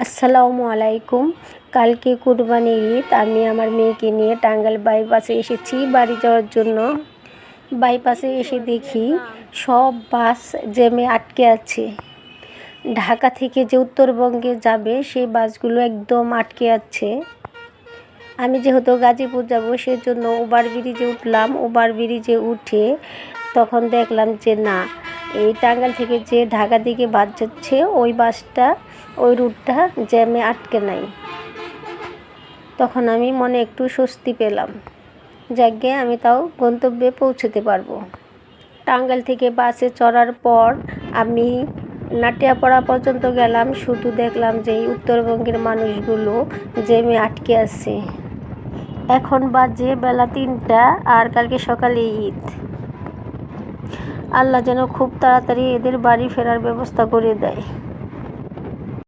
আসসালামু আলাইকুম। কালকে কুরবানির ঈদ। আমি আমার মেয়েকে নিয়ে টাঙ্গাইল বাইপাসে এসেছি বাড়ি যাওয়ার জন্য। বাইপাসে এসে দেখি সব বাস জ্যামে আটকে আছে। ঢাকা থেকে যে উত্তরবঙ্গে যাবে সেই বাসগুলো একদম আটকে আছে। আমি যেহেতু গাজীপুর যাব সেজন্য ওভারব্রিজে উঠলাম। ওভারব্রিজে উঠে তখন দেখলাম যে না, এই টাঙ্গাইল থেকে যে ঢাকা দিকে বাস যাচ্ছে ওই রুটটা জ্যামে আটকে নাই। তখন আমি মনে একটু স্বস্তি পেলাম, যাকে আমি তাও গন্তব্যে পৌঁছতে পারবো। টাঙ্গাইল থেকে বাসে চড়ার পর আমি নাটিয়াপাড়া পর্যন্ত গেলাম। শুধু দেখলাম যে এই উত্তরবঙ্গের মানুষগুলো জ্যামে আটকে আছে। এখন বাজে বেলা 3টা, আর কালকে সকালে ঈদ। আল্লাহ যেন খুব তাড়াতাড়ি এদের বাড়ি ফেরার ব্যবস্থা করে দেয়।